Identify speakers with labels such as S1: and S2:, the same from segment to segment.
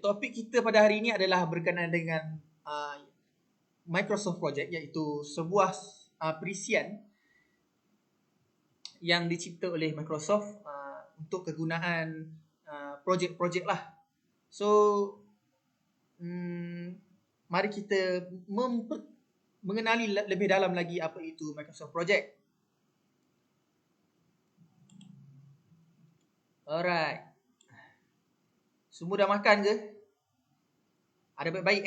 S1: topik kita pada hari ini adalah berkenaan dengan Microsoft Project, iaitu sebuah perisian yang dicipta oleh Microsoft untuk kegunaan projek-projek lah. So, mari kita mengenali lebih dalam lagi apa itu Microsoft Project. Alright. Semua dah makan ke? Ada baik-baik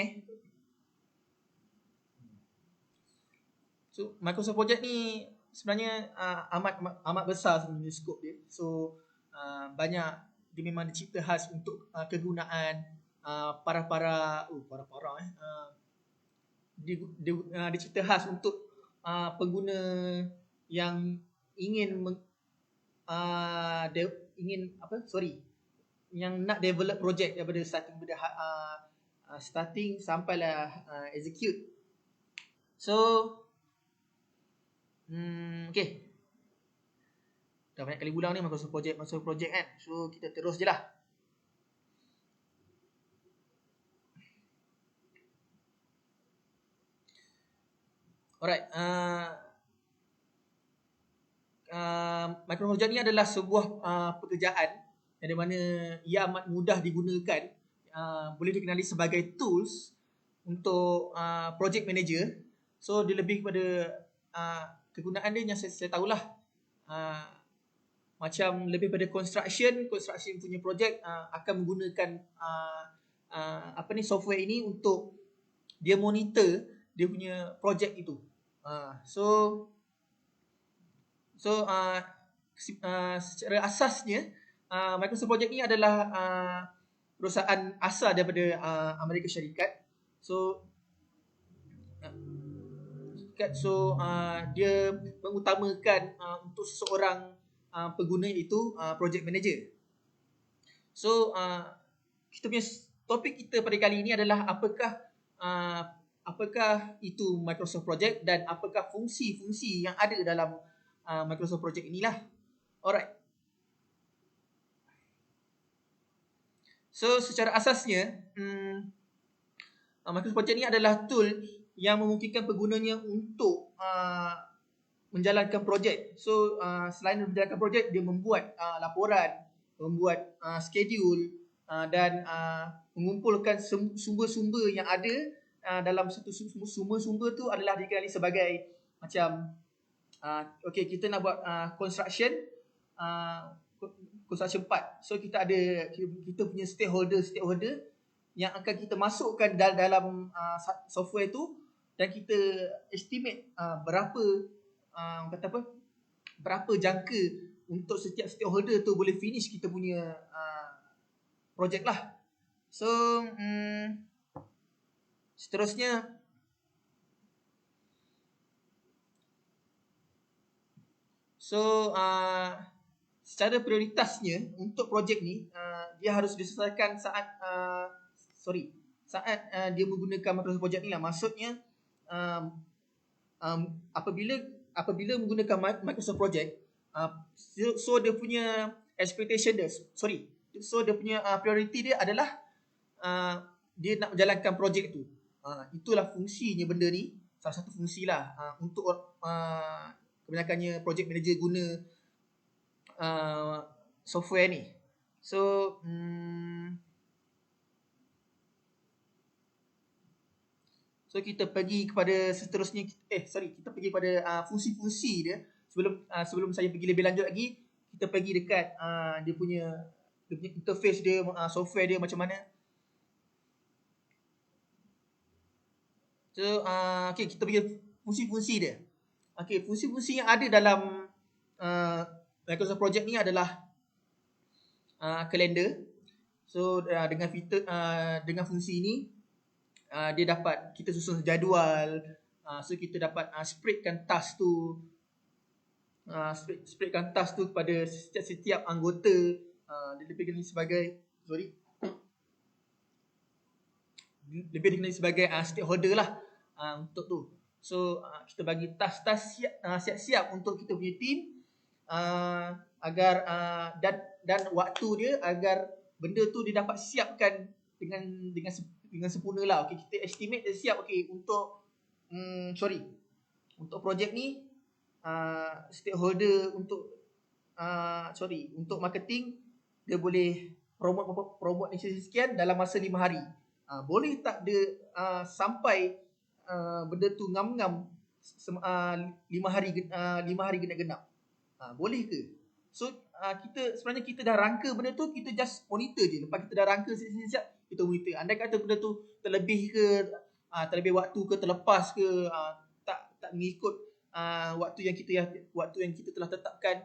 S1: So, Microsoft Project ni sebenarnya amat besar sebenarnya skop dia. So, banyak dia memang dicipta khas untuk kegunaan dicipta khas untuk pengguna yang ingin yang nak develop project daripada starting sampailah execute. So, okay. Dah banyak kali ulang ni Microsoft Project kan. So, kita terus je lah. Alright. Microsoft Project ni adalah sebuah pekerjaan yang di mana ia amat mudah digunakan. Boleh dikenali sebagai tools untuk project manager. So, dia lebih kepada kegunaan dia yang saya tahulah. Macam lebih pada construction punya project akan menggunakan software ini untuk dia monitor dia punya project itu. Secara asasnya Microsoft Project ni adalah perusahaan asal daripada Amerika Syarikat. Dia mengutamakan untuk seseorang pengguna itu project manager. So, kita punya topik kita pada kali ini adalah apakah itu Microsoft Project dan apakah fungsi-fungsi yang ada dalam Microsoft Project inilah. Alright. So, secara asasnya Microsoft Project ni adalah tool yang memungkinkan penggunanya untuk menjalankan projek. So, selain menjalankan projek, dia membuat laporan, membuat schedule dan mengumpulkan sumber-sumber yang ada dalam satu sumber-sumber tu adalah dikenali sebagai macam kita nak buat construction part. So, kita punya stakeholder yang akan kita masukkan dalam software tu dan kita estimate berapa jangka untuk setiap stakeholder tu boleh finish kita punya projek lah. So, seterusnya secara prioritasnya untuk projek ni dia harus diselesaikan saat dia menggunakan Microsoft Project ni lah. Maksudnya apabila menggunakan Microsoft Project, so dia punya expectation dia, dia punya priority dia adalah dia nak menjalankan projek tu. Itulah fungsinya benda ni. Salah satu fungsi lah untuk kebanyakannya project manager guna software ni. So, so kita pergi kepada seterusnya. Kita pergi kepada fungsi-fungsi dia. Sebelum saya pergi lebih lanjut lagi, kita pergi dekat dia punya interface dia, software dia macam mana. So, kita pergi fungsi-fungsi dia. Fungsi-fungsi yang ada dalam Microsoft Project ni adalah kalender. So, dengan fungsi ini dia dapat kita susun jadual. So, kita dapat spreadkan task tu kepada setiap anggota. Dia lebih dikenali sebagai stakeholder lah untuk tu. So, kita bagi task-task siap-siap untuk kita punya team agar dan waktu dia agar benda tu dia dapat siapkan dengan sempurna lah. Okey, kita estimate dah siap. Okey, untuk untuk projek ni stakeholder untuk untuk marketing dia boleh promote ni sekian dalam masa 5 hari. Boleh tak dia sampai benda tu ngam-ngam 5 hari genap-genap? Boleh ke? So sebenarnya kita dah rangka benda tu, kita just monitor je. Lepas kita dah rangka siap-siap, kita monitor. Andai kata benda tu terlebih ke, terlebih waktu ke, terlepas ke, tak mengikut waktu yang kita telah tetapkan,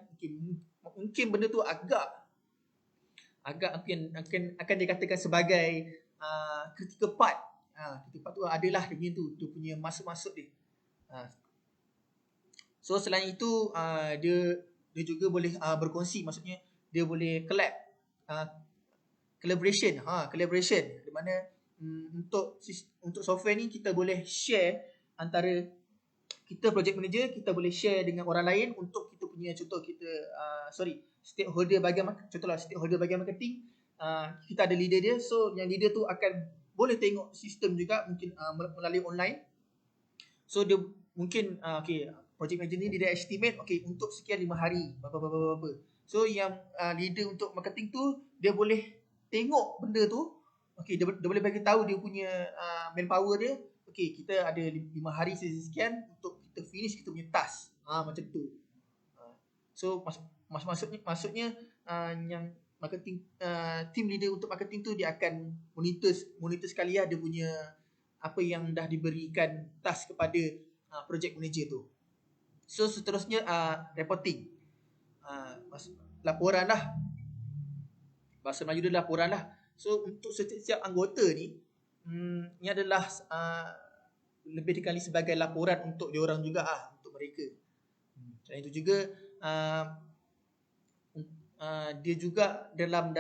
S1: mungkin benda tu agak akan dikatakan sebagai critical part. Critical part tu adalah dia punya masuk-masuk dia. So selain itu dia juga boleh berkongsi, maksudnya dia boleh collaboration di mana untuk software ni kita boleh share antara kita project manager, kita boleh share dengan orang lain untuk kita punya stakeholder bahagian marketing. Kita ada leader dia, so yang leader tu akan boleh tengok sistem juga, mungkin melalui online. So dia mungkin project manager ni dia dah estimate untuk sekian 5 hari berapa. So yang leader untuk marketing tu dia boleh tengok benda tu. Dia boleh bagi tahu dia punya manpower dia. Kita ada 5 hari sekian untuk kita finish kita punya task. Macam tu. So maksudnya yang marketing team leader untuk marketing tu dia akan monitor sekali dia punya apa yang dah diberikan task kepada project manager tu. So seterusnya reporting. Laporan lah. Bahasa Melayu dia laporan lah. So untuk setiap anggota ni adalah lebih dikali sebagai laporan untuk diorang juga untuk mereka. Selain itu juga dia juga dalam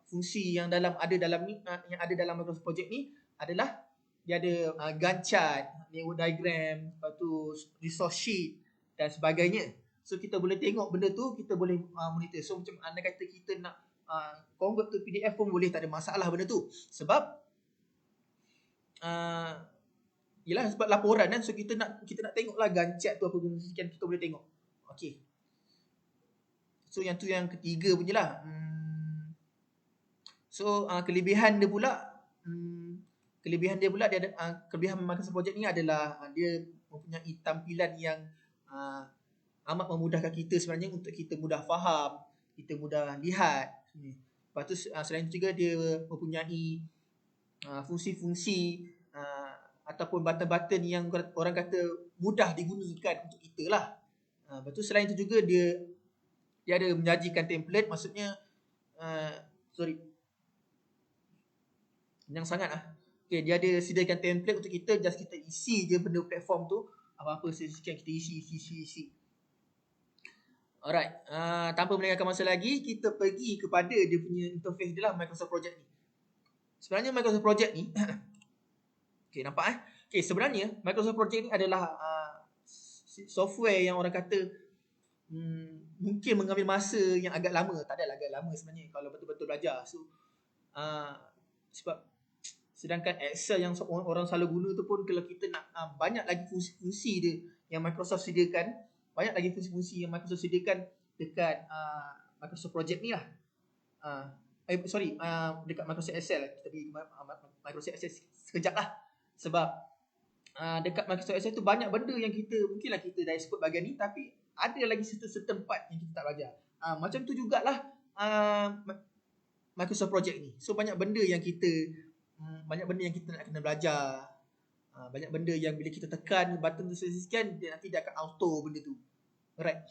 S1: fungsi yang ada dalam Microsoft Project ni adalah dia ada Gantt chart, network diagram, lepas tu resource sheet dan sebagainya. So kita boleh tengok benda tu, kita boleh monitor. So macam anda kata kita nak convert to PDF pun boleh, tak ada masalah benda tu. Sebab sebab laporan kan. So kita nak tengoklah Gantt chart tu apa benda sekian, kita boleh tengok. Okey. So yang tu yang ketiga punya lah. So kelebihan dia pula dia ada kelebihan Microsoft Project ni adalah dia mempunyai tampilan yang amat memudahkan kita sebenarnya untuk kita mudah faham, kita mudah lihat. Lepas tu selain itu juga dia mempunyai fungsi-fungsi ataupun button-button yang orang kata mudah digunakan untuk kita lah. Lepas tu selain itu juga dia ada menyajikan template, maksudnya yang sangat dia ada sediakan template untuk kita, just kita isi je benda platform tu, apa-apa sekian kita isi. Alright, tanpa melengahkan masa lagi, kita pergi kepada dia punya interface dia lah, Microsoft Project ni. Sebenarnya Microsoft Project ni nampak sebenarnya Microsoft Project ni adalah software yang orang kata mungkin mengambil masa yang agak lama. Tak adalah agak lama sebenarnya kalau betul-betul belajar. So sebab sedangkan Excel yang orang selalu guna tu pun, kalau kita nak banyak lagi fungsi-fungsi dia yang Microsoft sediakan, dekat Microsoft Project ni lah. Dekat Microsoft Excel. Kita pergi Microsoft Excel sekejap lah. Sebab dekat Microsoft Excel tu banyak benda yang mungkinlah kita dah expert bahagian ni, tapi ada lagi certain part yang kita tak belajar. Macam tu jugalah Microsoft Project ni. So banyak benda yang kita nak kena belajar. Banyak benda yang bila kita tekan button tu sekian, nanti dia akan auto benda tu. Alright.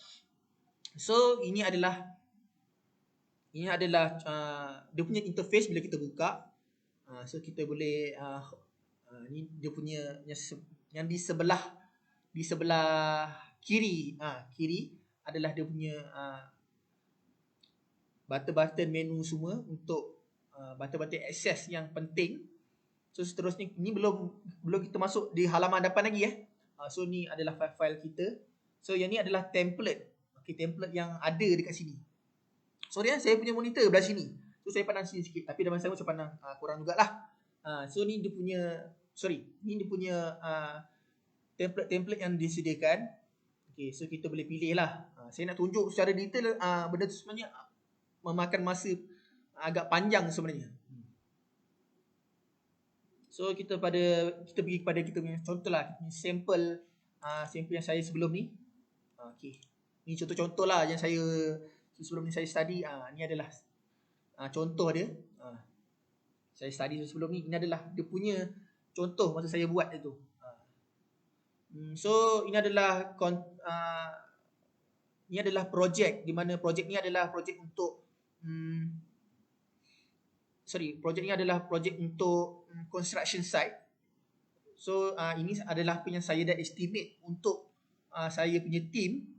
S1: So ini adalah dia punya interface bila kita buka. So kita boleh ni dia punya yang di sebelah kiri adalah dia punya button-button menu semua untuk button-button akses yang penting. So seterusnya ni belum kita masuk di halaman depan lagi So ni adalah file-file kita. So yang ni adalah template. Template yang ada dekat sini. Sorry saya punya monitor belah sini. So saya pandang sini sikit, tapi dalam masa sama saya pandang kurang jugalah. So ni dia punya template yang disediakan. Okay, so kita boleh pilih lah. Saya nak tunjuk secara detail benda tu sebenarnya memakan masa agak panjang sebenarnya. So kita pergi kepada kita punya contoh lah, sampel yang saya sebelum ni. Okay, ni contoh-contoh lah yang saya sebelum ni saya study. Ni adalah contoh dia. Saya study sebelum ni. Ini adalah dia punya contoh masa saya buat itu. So ini adalah projek, di mana projek ni adalah projek untuk construction site. So ini adalah apa yang saya dah estimate untuk saya punya team.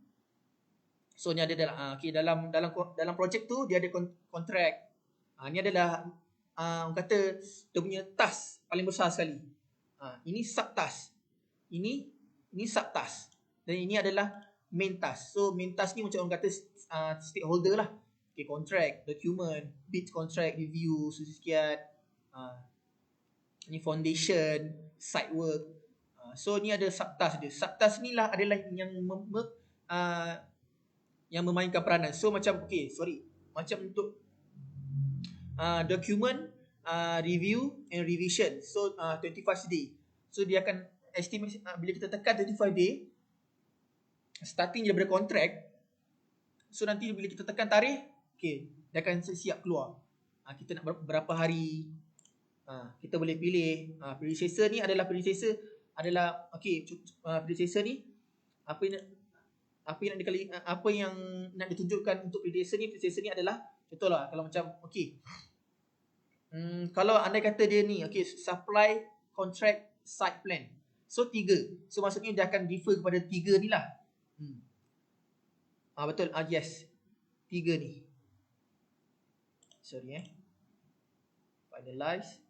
S1: So ni adalah dalam projek tu dia ada kontrak. Ni adalah orang kata dia punya task paling besar sekali. Ini sub task. Ini sub task. Dan ini adalah main task. So main task ni macam orang kata stakeholder lah. Okay, contract, document, bid contract, review, sekian. Ni foundation, site work. So ni ada sub task dia. Sub task ni lah adalah yang memainkan peranan. So macam macam untuk document, review and revision. So 25 day. So dia akan estimate bila kita tekan 25 day starting daripada kontrak. So nanti bila kita tekan tarikh, dia akan siap keluar. Kita nak berapa hari. Kita boleh pilih predecessor ni adalah predecessor ni apa yang nak ditunjukkan untuk predecessor ni adalah contohlah kalau macam kalau andai kata dia ni supply contract site plan. So 3. So maksudnya dia akan refer kepada 3 ni lah. Betul. Yes. 3 ni. Finalize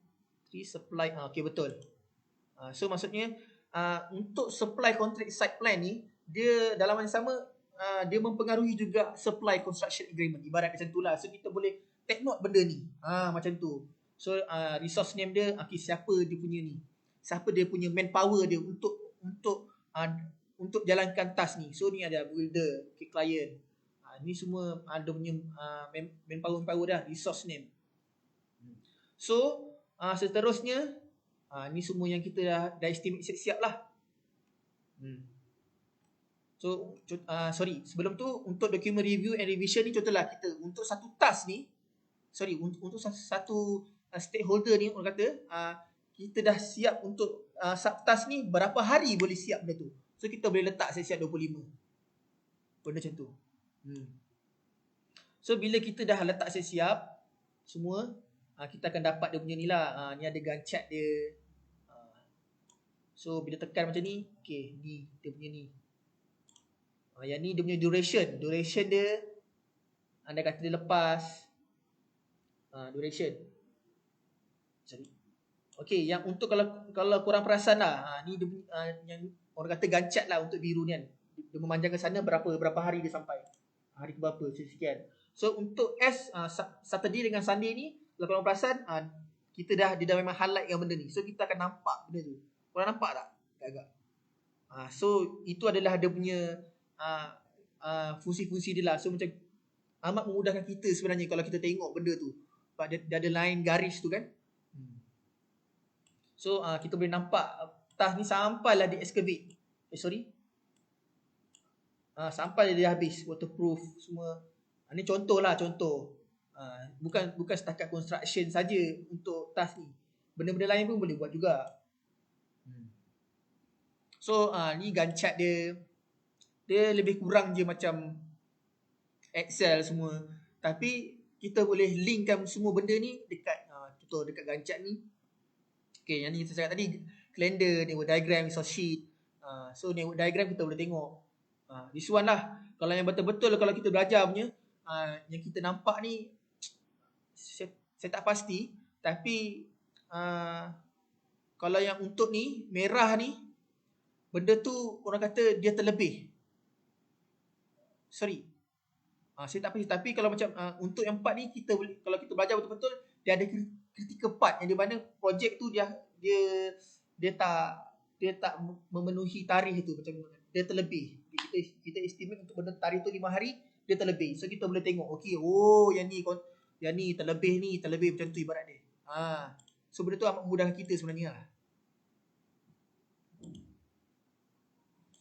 S1: 3 supply. Betul. So maksudnya untuk supply contract site plan ni dia dalam masa sama dia mempengaruhi juga supply construction agreement. Ibarat macam tu lah. So kita boleh take note benda ni. Macam tu. So resource name dia siapa dia punya ni. Siapa dia punya manpower dia untuk jalankan task ni. So ni ada builder, client. Ni semua ada punya manpower dah, resource name. So seterusnya ni semua yang kita dah estimate siap-siap lah. So sebelum tu untuk document review and revision ni contohlah kita untuk satu task ni untuk satu stakeholder ni orang kata kita dah siap untuk subtask ni berapa hari boleh siap benda tu. So kita boleh letak siap-siap 25. Benda macam tu. So bila kita dah letak siap-siap semua, kita akan dapat dia punya ni lah. Ni ada Gantt chart dia. So bila tekan macam ni, ni dia punya ni. Yang ni dia punya duration. Duration dia anda kata dia lepas duration. Yang untuk kalau korang perasan lah, ni dia yang orang kata Gantt chart lah untuk biru ni kan. Dia memanjangkan sana berapa hari dia sampai. Hari ke berapa sekian. So untuk Saturday dengan Sunday ni kalau korang perasan dia dah memang highlight yang benda ni. So kita akan nampak benda tu. Korang nampak tak? Agak. So itu adalah dia punya fungsi-fungsi dia lah. So macam amat memudahkan kita sebenarnya kalau kita tengok benda tu. Sebab dia ada line garis tu kan. So kita boleh nampak task ni sampailah di excavate. Sampai dia habis waterproof semua. Ni contoh. Bukan setakat construction saja untuk task ni. Benda-benda lain pun boleh buat juga. So ni Gantt chart dia. Dia lebih kurang je macam Excel semua. Tapi kita boleh linkkan semua benda ni dekat dekat Gantt chart ni. Yang ni saya cakap tadi, calendar, network diagram, resource sheet. So network diagram kita boleh tengok. This one lah. Kalau yang betul-betul kalau kita belajar punya, yang kita nampak ni saya tak pasti. Tapi kalau yang untuk ni merah ni, benda tu orang kata dia terlebih. Saya tak pasti, tapi kalau macam untuk yang part ni kita boleh, kalau kita belajar betul-betul, dia ada critical part yang di mana projek tu dia tak memenuhi tarikh tu, macam dia terlebih. Kita estimate untuk benda tarikh tu 5 hari, dia terlebih. So kita boleh tengok, okey, yang ni terlebih macam tu ibarat dia. So benda tu amat memudahkan kita sebenarnya lah.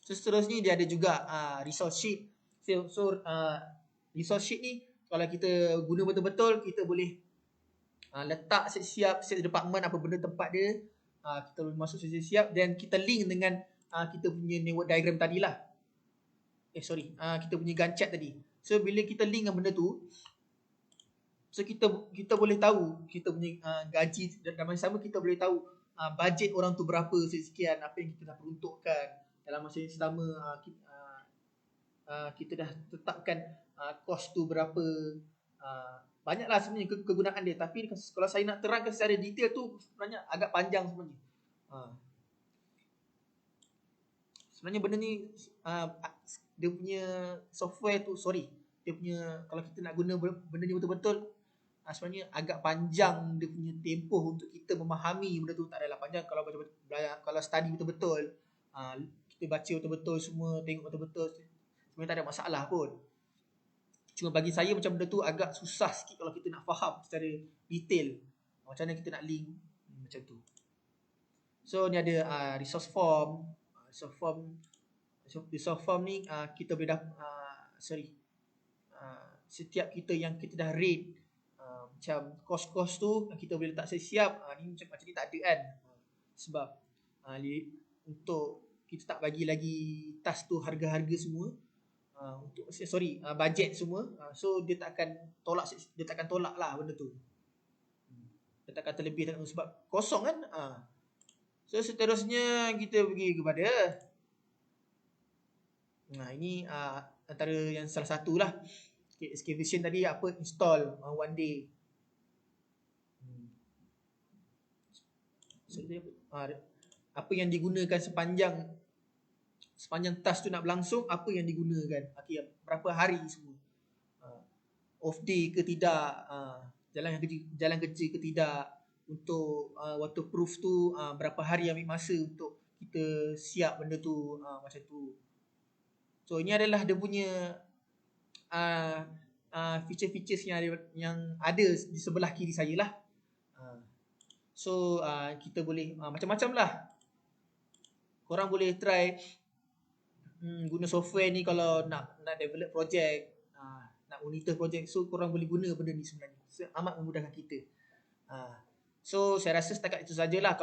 S1: So seterusnya dia ada juga resource sheet. So resource sheet ni kalau kita guna betul-betul, kita boleh letak siap-siap setiap department apa benda tempat dia. Kita boleh masuk siap-siap dan kita link dengan kita punya network diagram tadilah. Kita punya Gantt chart tadi. So bila kita link dengan benda tu, so kita boleh tahu kita punya gaji, dan masa sama kita boleh tahu bajet orang tu berapa sekian, apa yang kita dah peruntukkan dalam masa yang sama. Kita dah tetapkan kos tu berapa. Banyaklah sebenarnya kegunaan dia, tapi kalau saya nak terangkan secara detail tu sebenarnya agak panjang sebenarnya. Sebenarnya benda ni dia punya software tu, dia punya, kalau kita nak guna benda ni betul-betul, sebenarnya agak panjang dia punya tempoh untuk kita memahami benda tu. Tak adalah panjang kalau kalau study betul-betul, kita baca betul-betul semua, tengok betul-betul, sebenarnya tak ada masalah pun. Cuma bagi saya macam benda tu agak susah sikit kalau kita nak faham secara detail macam mana kita nak link macam tu. So ni ada resource form. Resource form ni kita boleh setiap kita yang kita dah rate, macam kos-kos tu kita boleh letak siap. Ni macam ni tak ada kan, sebab untuk kita tak bagi lagi task tu harga-harga semua, bajet semua. So dia takkan tolak lah benda tu. Dia takkan terlebih sebab kosong kan. So seterusnya kita pergi kepada ini antara yang salah satulah. Excavation tadi install one day. So, apa yang digunakan sepanjang task tu nak berlangsung, apa yang digunakan, berapa hari semua, off day ke tidak, jalan kerja ke tidak, untuk waterproof tu berapa hari ambil masa untuk kita siap benda tu, macam tu. So ini adalah dia punya feature-features yang ada di sebelah kiri saya lah. So kita boleh macam-macam lah. Korang boleh try guna software ni kalau nak develop projek, nak monitor projek. So korang boleh guna benda ni sebenarnya. Amat memudahkan kita. So saya rasa setakat itu sajalah.